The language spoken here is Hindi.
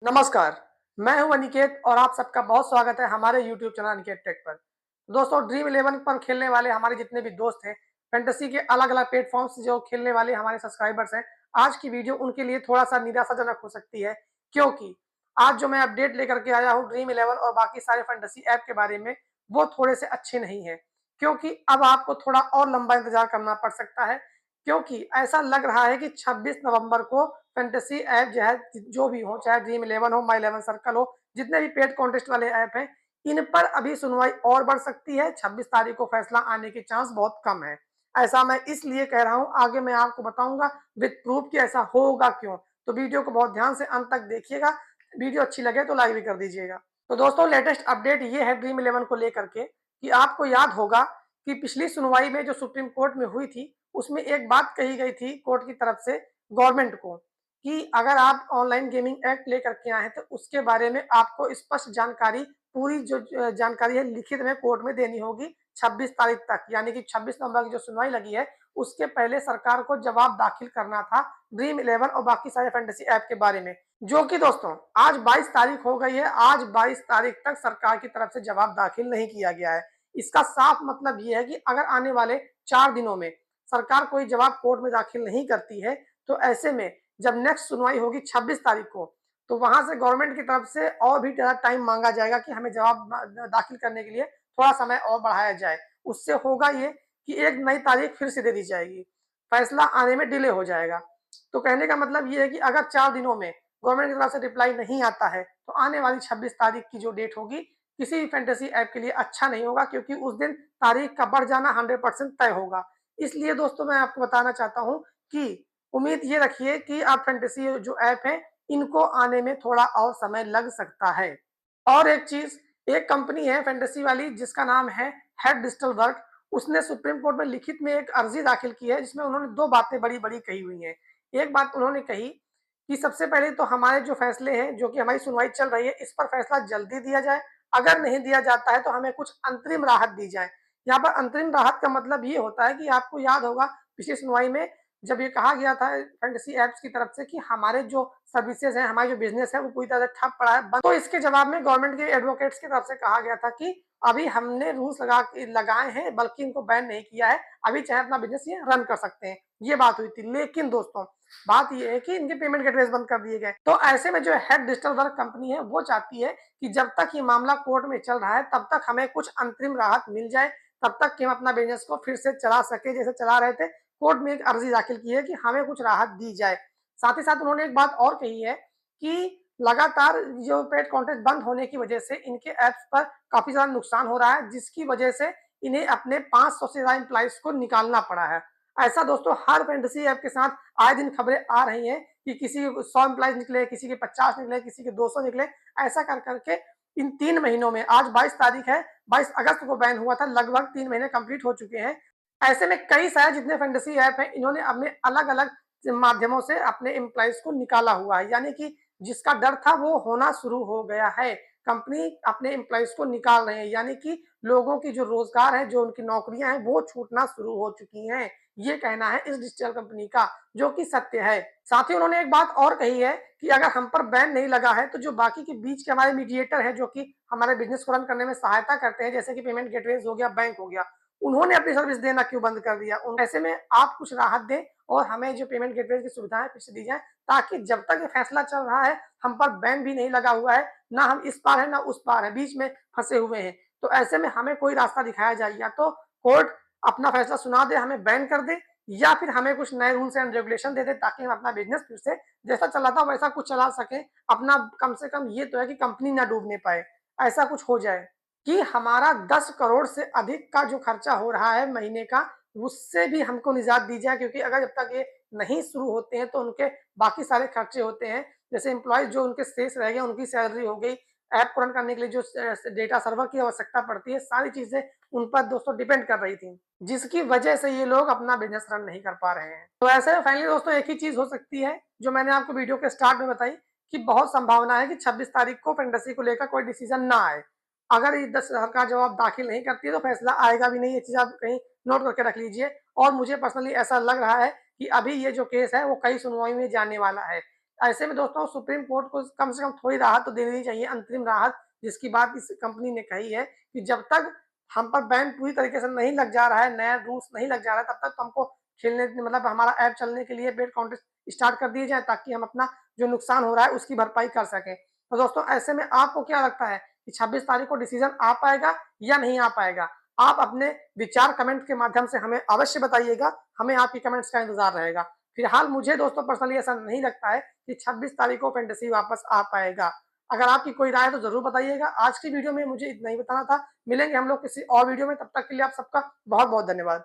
नमस्कार, मैं हूं अनिकेत और आप सबका बहुत स्वागत है हमारे यूट्यूब चैनल अनिकेत टेक पर। दोस्तों, ड्रीम इलेवन पर खेलने वाले हमारे जितने भी दोस्त हैं, फैंटेसी के अलग-अलग प्लेटफॉर्म्स जो खेलने वाले हमारे सब्सक्राइबर्स हैं, आज की वीडियो उनके लिए थोड़ा-सा निराशाजनक हो सकती है, क्योंकि आज जो मैं अपडेट लेकर के आया हूं ड्रीम इलेवन और बाकी सारे फैंटेसी ऐप के बारे में, वो थोड़े से अच्छे नहीं हैं। क्योंकि अब आपको थोड़ा और लंबा इंतजार करना पड़ सकता है, क्योंकि ऐसा लग रहा है कि 26 नवंबर को फैंटेसी ऐप जो है, जो भी हो, चाहे ड्रीम इलेवन हो, माई इलेवन सर्कल हो, जितने भी पेड कॉन्टेस्ट वाले ऐप हैं, इन पर अभी सुनवाई और बढ़ सकती है। 26 तारीख को फैसला आने के चांस बहुत कम है। ऐसा मैं इसलिए कह रहा हूं, आगे मैं आपको बताऊंगा विद प्रूफ कि ऐसा होगा क्यों। तो वीडियो को बहुत ध्यान से अंत तक देखिएगा। वीडियो अच्छी लगे तो लाइक भी कर दीजिएगा। तो दोस्तों, लेटेस्ट अपडेट ये है ड्रीम इलेवन को लेकर के कि आपको याद होगा कि पिछली सुनवाई में जो सुप्रीम कोर्ट में हुई थी, उसमें एक बात कही गई थी कोर्ट की तरफ से गवर्नमेंट को कि अगर आप ऑनलाइन गेमिंग एक्ट लेकर के आए हैं तो उसके बारे में आपको स्पष्ट जानकारी, पूरी जो जानकारी है लिखित में कोर्ट में देनी होगी 26 तारीख तक। यानी कि 26 नवंबर की जो सुनवाई लगी है उसके पहले सरकार को जवाब दाखिल करना था ड्रीम इलेवन और बाकी सारे फैंटेसी ऐप के बारे में, जो कि दोस्तों आज 22 तारीख हो गई है। आज 22 तारीख तक सरकार की तरफ से जवाब दाखिल नहीं किया गया है। इसका साफ मतलब ये है कि अगर आने वाले 4 दिनों में सरकार कोई जवाब कोर्ट में दाखिल नहीं करती है तो ऐसे में जब नेक्स्ट सुनवाई होगी 26 तारीख को, तो वहां से गवर्नमेंट की तरफ से और भी ज्यादा टाइम मांगा जाएगा कि हमें जवाब दाखिल करने के लिए थोड़ा समय और बढ़ाया जाए। उससे होगा ये कि एक नई तारीख फिर से दे दी जाएगी, फैसला आने में डिले हो जाएगा। तो कहने का मतलब ये है कि अगर 4 दिनों में गवर्नमेंट की तरफ से रिप्लाई नहीं आता है तो आने वाली 26 तारीख की जो डेट होगी किसी भी फैंटेसी ऐप के लिए अच्छा नहीं होगा, क्योंकि उस दिन तारीख का बढ़ जाना 100% तय होगा। इसलिए दोस्तों, मैं आपको बताना चाहता हूं कि उम्मीद ये रखिए कि आप फैंटेसी जो ऐप है इनको आने में थोड़ा और समय लग सकता है। और एक चीज, एक कंपनी है फैंटेसी वाली जिसका नाम है हेड डिजिटल वर्क, उसने सुप्रीम कोर्ट में लिखित में एक अर्जी दाखिल की है जिसमें उन्होंने दो बातें बड़ी बड़ी कही हुई हैं। एक बात उन्होंने कही कि सबसे पहले तो हमारे जो फैसले हैं, जो कि हमारी सुनवाई चल रही है, इस पर फैसला जल्दी दिया जाए। अगर नहीं दिया जाता है तो हमें कुछ अंतरिम राहत दी जाए। यहाँ पर अंतरिम राहत का मतलब ये होता है कि आपको याद होगा पिछली सुनवाई में जब ये कहा गया था फैंटेसी ऐप्स की तरफ से कि हमारे जो सर्विसेज हैं, हमारे जो बिजनेस है वो पूरी तरह से ठप पड़ा है, बंद। तो इसके जवाब में गवर्नमेंट के एडवोकेट्स की तरफ से कहा गया था कि अभी हमने रूल्स लगाए हैं, बल्कि इनको बैन नहीं किया है, अभी चाहे अपना बिजनेस ये रन कर सकते हैं। ये बात हुई थी। लेकिन दोस्तों, बात ये है कि इनके पेमेंट गेटवेज बंद कर दिए गए। तो ऐसे में जो हेड डिजिटल वर्क कंपनी है वो चाहती है कि जब तक ये मामला कोर्ट में चल रहा है तब तक हमें कुछ अंतरिम राहत मिल जाए, तब तक कि हम अपना बिजनेस को फिर से चला सके जैसे चला रहे थे। कोर्ट में एक अर्जी दाखिल की है कि हमें कुछ राहत दी जाए। साथ ही साथ उन्होंने एक बात और कही है कि लगातार जो पेड कंटेंट बंद होने की वजह से इनके ऐप्स पर काफी ज्यादा नुकसान हो रहा है, जिसकी वजह से इन्हें अपने 500 से ज्यादा एम्प्लॉइज को निकालना पड़ा है। ऐसा दोस्तों हर फैंटेसी ऐप के साथ आए दिन खबरें आ रही हैं कि किसी के 100 एम्प्लॉइज निकले, किसी के 50 निकले, किसी के 200 निकले। ऐसा कर करके इन 3 महीनों में, आज 22 तारीख है, 22 अगस्त को बैन हुआ था, लगभग 3 महीने कंप्लीट हो चुके हैं। ऐसे में कई सारे जितने फैंटेसी ऐप हैं इन्होंने अपने अलग अलग माध्यमों से अपने एम्प्लॉइज को निकाला हुआ है। यानी कि जिसका डर था वो होना शुरू हो गया है। कंपनी अपने एम्प्लॉइज को निकाल रहे हैं, यानी कि लोगों की जो रोजगार है, जो उनकी नौकरियां हैं, वो छूटना शुरू हो चुकी हैं। ये कहना है इस डिजिटल कंपनी का, जो कि सत्य है। साथ ही उन्होंने एक बात और कही है कि अगर हम पर बैन नहीं लगा है तो जो बाकी के बीच के हमारे मीडिएटर है, जो कि हमारे बिजनेस को रन करने में सहायता करते हैं, जैसे कि पेमेंट गेटवेज हो गया, बैंक हो गया, उन्होंने अपनी सर्विस देना क्यों बंद कर दिया। ऐसे में आप कुछ राहत दें और हमें जो पेमेंट गेटवे की सुविधाएं फिर से दी जाए, ताकि जब तक ये फैसला चल रहा है हम पर बैन भी नहीं लगा हुआ है, ना हम इस पार है ना उस पार है, बीच में फंसे हुए हैं। तो ऐसे में हमें कोई रास्ता दिखाया जाए, या तो कोर्ट अपना फैसला सुना दे, हमें बैन कर दे, या फिर हमें कुछ नए रूल्स एंड रेगुलेशन दे दे, ताकि हम अपना बिजनेस फिर से जैसा चला था वैसा कुछ चला सके। अपना कम से कम ये तो है कि कंपनी ना डूबने पाए, ऐसा कुछ हो जाए कि हमारा 10 करोड़ से अधिक का जो खर्चा हो रहा है महीने का, उससे भी हमको निजात दी जाए। क्योंकि अगर जब तक ये नहीं शुरू होते हैं तो उनके बाकी सारे खर्चे होते हैं, जैसे एम्प्लॉयज जो उनके शेष रह गए, उनकी सैलरी हो गई, ऐप को रन करने के लिए जो डेटा सर्वर की आवश्यकता पड़ती है, सारी चीजें उन पर दोस्तों डिपेंड कर रही थी, जिसकी वजह से ये लोग अपना बिजनेस रन नहीं कर पा रहे हैं। तो ऐसे फाइनली दोस्तों एक ही चीज हो सकती है जो मैंने आपको वीडियो के स्टार्ट में बताई, कि बहुत संभावना है कि 26 तारीख को फैंटेसी को लेकर कोई डिसीजन ना आए। अगर ये सरकार जवाब दाखिल नहीं करती है तो फैसला आएगा भी नहीं। ये चीज आप कहीं नोट करके रख लीजिए। और मुझे पर्सनली ऐसा लग रहा है कि अभी ये जो केस है वो कई सुनवाई में जाने वाला है। ऐसे में दोस्तों सुप्रीम कोर्ट को कम से कम थोड़ी राहत तो देनी चाहिए, अंतरिम राहत, जिसकी बात इस कंपनी ने कही है कि जब तक हम पर बैन पूरी तरीके से नहीं लग जा रहा है, नया रूल्स नहीं लग जा रहा है, तब तक हमको खेलने मतलब हमारा ऐप चलने के लिए बेट काउंटेस्ट स्टार्ट कर दिए जाए, ताकि हम अपना जो नुकसान हो रहा है उसकी भरपाई कर सकें। तो दोस्तों ऐसे में आपको क्या लगता है कि 26 तारीख को डिसीजन आ पाएगा या नहीं आ पाएगा? आप अपने विचार कमेंट के माध्यम से हमें अवश्य बताइएगा, हमें आपकी कमेंट्स का इंतजार रहेगा। फिलहाल मुझे दोस्तों पर्सनली ऐसा नहीं लगता है कि 26 तारीख को फैंटेसी वापस आ पाएगा। अगर आपकी कोई राय है तो जरूर बताइएगा। आज की वीडियो में मुझे इतना ही बताना था। मिलेंगे हम लोग किसी और वीडियो में, तब तक के लिए आप सबका बहुत बहुत धन्यवाद।